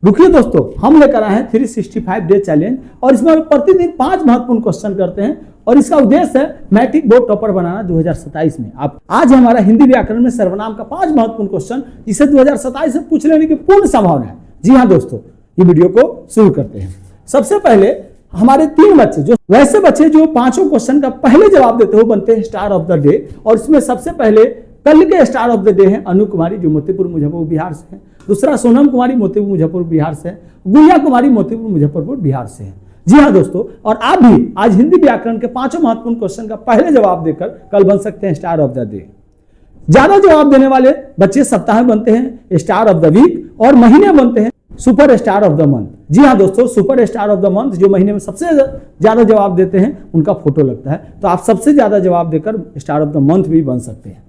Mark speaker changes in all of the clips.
Speaker 1: रुकिए दोस्तों, हम लेकर आए हैं 365 डे चैलेंज और इसमें हम प्रतिदिन 5 महत्वपूर्ण क्वेश्चन करते हैं और इसका उद्देश्य है मैट्रिक बोर्ड टॉपर बनाना 2027 में। आप आज हमारा हिंदी व्याकरण में सर्वनाम का 5 महत्वपूर्ण क्वेश्चन जिसे 2027 से पूछ लेने की पूर्ण संभावना है। जी हाँ दोस्तों, ये वीडियो को शुरू करते हैं। सबसे पहले हमारे 3 बच्चे, जो वैसे बच्चे जो 5 क्वेश्चन का पहले जवाब देते हो, बनते हैं स्टार ऑफ द डे। और इसमें सबसे पहले कल के स्टार ऑफ द डे है अनु कुमारी, जो मोतीपुर मुजफ्फरपुर बिहार से है। दूसरा सोनम कुमारी मोतीपुर मुजफ्फरपुर बिहार से है। गुड़िया कुमारी मोतीपुर मुजफ्फरपुर बिहार से है। जी हाँ दोस्तों, और आप भी आज हिंदी व्याकरण के 5 महत्वपूर्ण क्वेश्चन का पहले जवाब देकर कल बन सकते हैं स्टार ऑफ द डे। ज्यादा जवाब देने वाले बच्चे सप्ताह में बनते हैं स्टार ऑफ द वीक और महीने बनते हैं superstar of the month. जी हाँ दोस्तों, superstar of the month जो महीने में सबसे ज्यादा जवाब देते हैं उनका फोटो लगता है, तो आप सबसे ज्यादा जवाब देकर स्टार ऑफ द मंथ भी बन सकते हैं।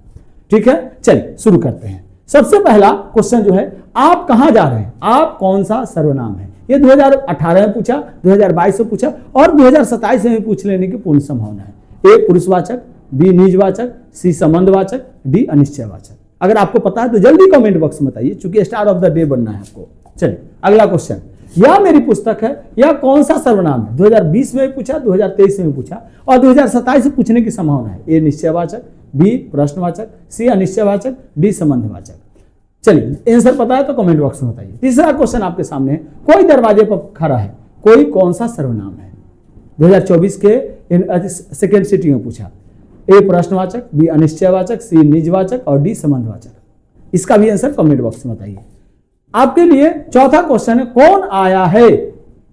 Speaker 1: ठीक है, चलिए शुरू करते हैं। सबसे पहला क्वेश्चन जो है, आप कहां जा रहे हैं, आप कौन सा सर्वनाम है। ये 2018 में पूछा, 2022 में पूछा और 2027 में पूछ लेने की पूर्ण संभावना है। ए पुरुषवाचक, बी निजवाचक, सी संबंधवाचक, डी अनिश्चयवाचक। अगर आपको पता है तो जल्दी कमेंट बॉक्स में बताइए, चूंकि स्टार ऑफ द डे बनना है आपको। चलिए अगला क्वेश्चन, यह मेरी पुस्तक है, यह कौन सा सर्वनाम है। 2020 में पूछा, 2023 में पूछा और 2027 में पूछने की संभावना है। ए निश्चयवाचक, बी प्रश्नवाचक, सी अनिश्चयवाचक, डी संबंधवाचक। चलिए आंसर पता है तो कमेंट बॉक्स में बताइए। तीसरा क्वेश्चन आपके सामने है, कोई दरवाजे पर खड़ा है, कोई कौन सा सर्वनाम है। 2024 के सेकेंड सिटी में पूछा। ए प्रश्नवाचक, बी अनिश्चयवाचक, सी निजवाचक और डी संबंधवाचक। इसका भी आंसर कमेंट बॉक्स में बताइए। आपके लिए चौथा क्वेश्चन है, कौन आया है,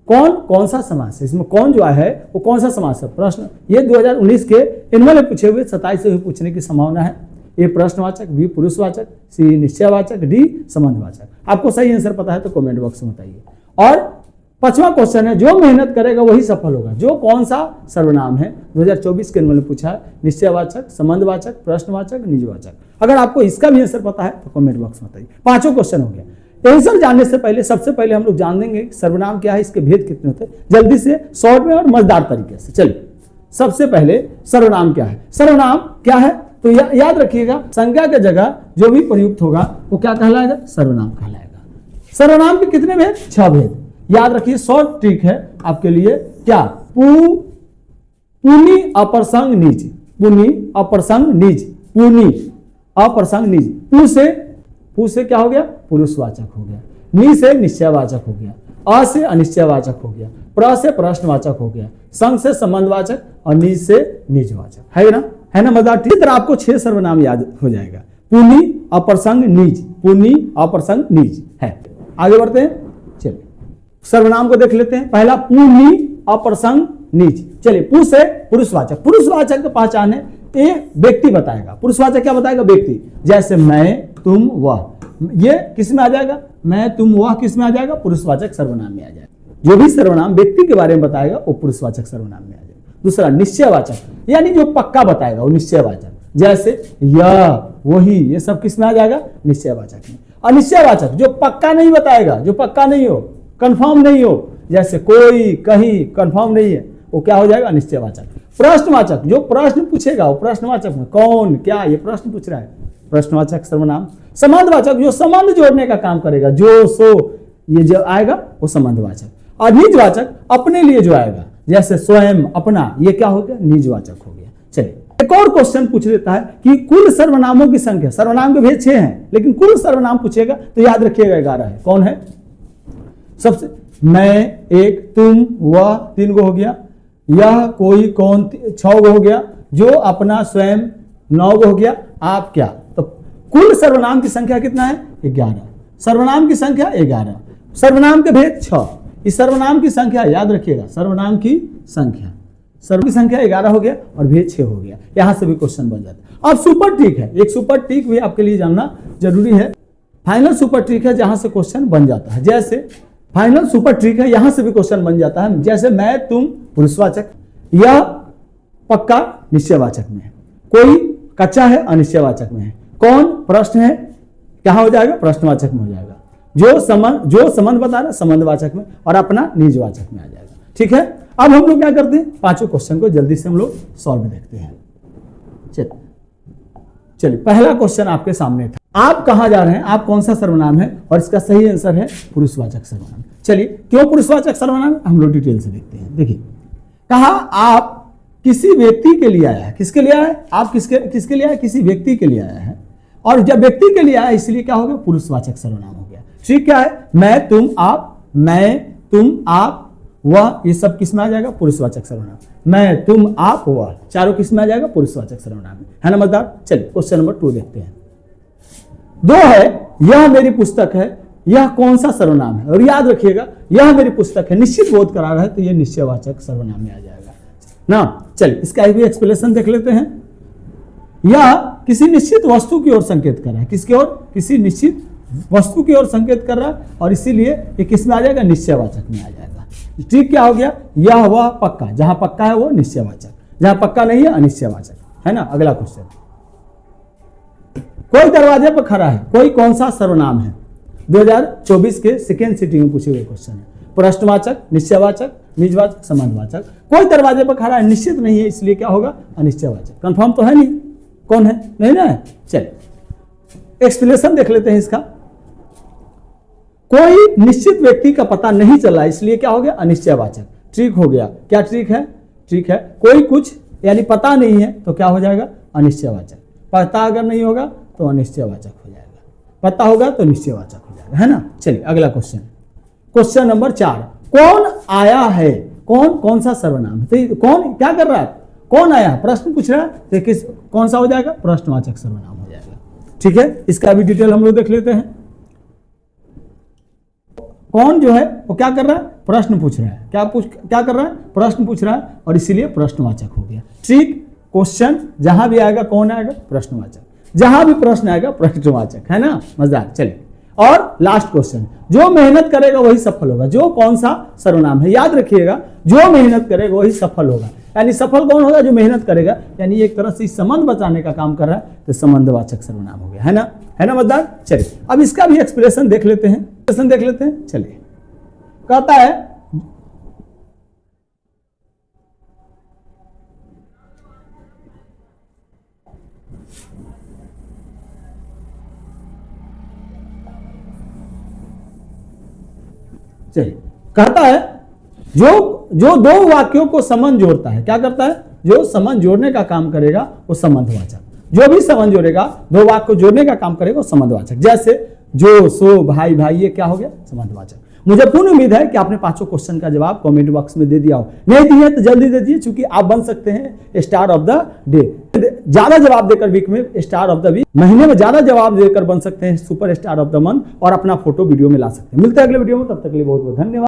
Speaker 1: कौन सा समास है। इसमें कौन जो आया है वो कौन सा समास है। प्रश्न ये 2019 के इनमें में पूछे हुए 27 से भी पूछने की संभावना है। ए प्रश्नवाचक, बी पुरुषवाचक, सी निश्चयवाचक, डी संबंधवाचक। आपको सही आंसर पता है तो कमेंट बॉक्स में बताइए। और 5वां क्वेश्चन है, जो मेहनत करेगा वही सफल होगा। जो कौन सा सर्वनाम है 2024 के इनमें पूछा है, निश्चयवाचक, संबंधवाचक, प्रश्नवाचक, निजवाचक। अगर आपको इसका भी आंसर पता है तो कमेंट बॉक्स में बताइए। 5 क्वेश्चन हो गया। आंसर जानने से पहले सबसे पहले हम लोग जान लेंगे सर्वनाम क्या है, इसके भेद कितने होते हैं, जल्दी से शॉर्ट में और मजेदार तरीके से। चलिए सबसे पहले सर्वनाम क्या है। सर्वनाम क्या है तो याद रखिएगा, संज्ञा के जगह जो भी प्रयुक्त होगा वो क्या कहलाएगा, सर्वनाम कहलाएगा। सर्वनाम के कितने भेद, 6 भेद। याद रखिए, शॉर्ट ट्रिक है आपके लिए। क्या, पुनी अप्रसंग निज, पुनी अप्रसंग निज, पुनी अप्रसंग निज। पू से क्या हो गया, पुरुषवाचक हो गया। नी से निश्चयवाचक हो गया। अ से अनिश्चयवाचक हो गया। प्र से प्रश्नवाचक हो गया। संग से संबंधवाचक और निज से निजवाचक। है ना मजेदार। इस तरह आपको 6 सर्वनाम याद हो जाएगा। पुनी अप्रसंग निज, पुनी अप्रसंग निज है। आगे बढ़ते हैं, चलिए सर्वनाम को देख लेते हैं। पहला पुनी अप्रसंग निज। चलिए पु से पुरुषवाचक। पुरुषवाचक की पहचान है, ये व्यक्ति बताएगा। पुरुषवाचक क्या बताएगा, व्यक्ति। जैसे मैं, तुम, वह, ये किस में आ जाएगा, मैं, तुम, वह किस में आ जाएगा, पुरुषवाचक सर्वनाम में आ जाएगा। जो भी सर्वनाम व्यक्ति के बारे में बताएगा वो पुरुषवाचक सर्वनाम में आ जाएगा। दूसरा निश्चयवाचक, यानी जो पक्का बताएगा वो निश्चयवाचक। जैसे यह, वही, ये सब किस में आ जाएगा, निश्चयवाचक में। अनिश्चयवाचक, जो पक्का नहीं बताएगा, जो पक्का नहीं हो, कंफर्म नहीं हो, जैसे कोई, कहीं, कंफर्म नहीं है, वो क्या हो जाएगा, अनिश्चयवाचक। प्रश्नवाचक, जो प्रश्न पूछेगा वो प्रश्नवाचक में, कौन, क्या, ये प्रश्न पूछ रहा है, प्रश्नवाचक सर्वनाम। संबंधवाचक, जो संबंध जोड़ने का काम करेगा, जो, सो, ये जो आएगा वो संबंधवाचक। और निजवाचक, अपने लिए जो आएगा, जैसे स्वयं, अपना, ये क्या हो गया, निजवाचक हो गया। चलिए एक और क्वेश्चन पूछ लेता है कि कुल सर्वनामों की संख्या। सर्वनाम के भेद 6 हैं, लेकिन कुल सर्वनाम पूछेगा तो याद रखिएगा 11 है। कौन है, सबसे, मैं, एक, तुम, वह 3 गो हो गया, यह, कोई, कौन 6 गो हो गया, जो, अपना, स्वयं 9 गो हो गया, आप, क्या। तो कुल सर्वनाम की संख्या कितना है, 11। सर्वनाम की संख्या 11, सर्वनाम के भेद 6। इस सर्वनाम की संख्या याद रखिएगा, सर्वनाम की संख्या, सर्व की संख्या 11 हो गया और भेद 6 हो गया। यहां से भी क्वेश्चन बन जाता है। अब सुपर ट्रिक है, एक सुपर ट्रिक भी आपके लिए जानना जरूरी है। फाइनल सुपर ट्रिक है जहां से क्वेश्चन बन जाता है। जैसे फाइनल सुपर ट्रिक है, यहां से भी क्वेश्चन बन जाता है। जैसे मैं, तुम पुरुषवाचक, यह पक्का निश्चयवाचक में है, कोई कच्चा है अनिश्चयवाचक में है, कौन प्रश्न है क्या हो जाएगा, प्रश्नवाचक में हो जाएगा, जो संबंध बता रहा संबंधवाचक में, और अपना निजवाचक में आ जाएगा। ठीक है, अब हम लोग क्या करते हैं, 5 क्वेश्चन को जल्दी से हम लोग सॉल्व देखते हैं। चलिए चलिए पहला क्वेश्चन आपके सामने था, आप कहाँ जा रहे हैं, आप कौन सा सर्वनाम है, और इसका सही आंसर है पुरुषवाचक सर्वनाम। चलिए क्यों पुरुषवाचक सर्वनाम है हम लोग डिटेल से देखते हैं। देखिए कहा आप किसी व्यक्ति के लिए आया है, किसके लिए आया है, आप किसके लिए आया, किसी व्यक्ति के लिए आया है, और जब व्यक्ति के लिए आया इसलिए क्या हो गया, पुरुषवाचक सर्वनाम हो गया। ठीक क्या है, मैं तुम आप, मैं तुम आप वह, ये सब किस में आ जाएगा, पुरुषवाचक सर्वनाम। मैं तुम आप वह चारों किस में आ जाएगा, पुरुषवाचक सर्वनाम है ना मजदार। चलिए क्वेश्चन नंबर 2 देखते हैं। 2 है, यह मेरी पुस्तक है, यह कौन सा सर्वनाम है, और याद रखिएगा यह मेरी पुस्तक है निश्चित बोध करा रहा है तो यह निश्चयवाचक सर्वनाम में आ जाएगा ना। चलिए इसका भी एक्सप्लेनेशन देख लेते हैं। यह किसी निश्चित वस्तु की ओर संकेत कर रहा है, किसकी ओर, किसी निश्चित वस्तु की ओर संकेत कर रहा है, और इसीलिए ये किस में आ जाएगा, निश्चयवाचक में आ जाएगा। ठीक क्या हो गया, यह वह पक्का, जहां पक्का है वो निश्चयवाचक, जहां पक्का नहीं है अनिश्चयवाचक, है ना। अगला क्वेश्चन, कोई दरवाजे पर खड़ा है, कोई कौन सा सर्वनाम है, 2024 के सेकेंड सिटिंग में पूछे गए क्वेश्चन है। प्रश्नवाचक, निश्चयवाचक, निजवाचक, संबंधवाचक। कोई दरवाजे पर खड़ा है निश्चित नहीं है इसलिए क्या होगा, अनिश्चयवाचक। कंफर्म तो है नहीं, कौन है, नहीं ना है। चलिए एक्सप्लेनेशन देख लेते हैं इसका। कोई निश्चित व्यक्ति का पता नहीं चला इसलिए क्या हो गया, अनिश्चयवाचक। ठीक हो गया, क्या ठीक है, ठीक है। कोई कुछ यानी पता नहीं है तो क्या हो जाएगा, अनिश्चयवाचक। पता अगर नहीं होगा तो अनिश्चयवाचक हो जाएगा, पता होगा तो निश्चयवाचक हो जाएगा, है ना। चलिए अगला क्वेश्चन, क्वेश्चन नंबर 4, कौन आया है, कौन सा सर्वनाम है, तो कौन क्या कर रहा है, कौन आया, प्रश्न पूछ रहा है तो किस कौन सा हो जाएगा, प्रश्नवाचक सर्वनाम हो जाएगा। ठीक है, इसका भी डिटेल हम लोग देख लेते हैं। कौन जो है वो क्या कर रहा है, प्रश्न पूछ रहा है, क्या कर रहा है, प्रश्न पूछ रहा है, और इसीलिए प्रश्नवाचक हो गया। ठीक, क्वेश्चन जहां भी आएगा कौन आएगा, प्रश्नवाचक, जहां भी प्रश्न आएगा प्रश्नवाचक, है ना मजेदार। चलिए और लास्ट क्वेश्चन, जो मेहनत करेगा वही सफल होगा, जो कौन सा सर्वनाम है, याद रखिएगा जो मेहनत करेगा वही सफल होगा। यानी सफल कौन होगा, जो मेहनत करेगा, यानी एक तरह से संबंध बचाने का काम कर रहा है तो संबंधवाचक सर्वनाम हो गया, है ना मजेदार। चलिए अब इसका भी एक्सप्रेशन देख लेते हैं, चलिए कहता है कहता है जो दो वाक्यों को संबंध जोड़ता है, क्या करता है, जो संबंध जोड़ने का काम करेगा वो संबंधवाचक, जो भी संबंध जोड़ेगा, दो वाक्य को जोड़ने का काम करेगा वो संबंधवाचक। जैसे जो, सो, भाई, भाई, ये क्या हो गया, संबंधवाचक। मुझे पूर्ण उम्मीद है कि आपने 5 क्वेश्चन का जवाब कमेंट बॉक्स में दे दिया हो, नहीं दिए तो जल्दी दे दिए, क्योंकि आप बन सकते हैं स्टार ऑफ द डे। ज्यादा जवाब देकर वीक में स्टार ऑफ द वीक, महीने में ज्यादा जवाब देकर बन सकते हैं superstar of the month, और अपना फोटो वीडियो में ला सकते हैं। मिलते हैं अगले वीडियो में, तब तक के लिए बहुत बहुत धन्यवाद।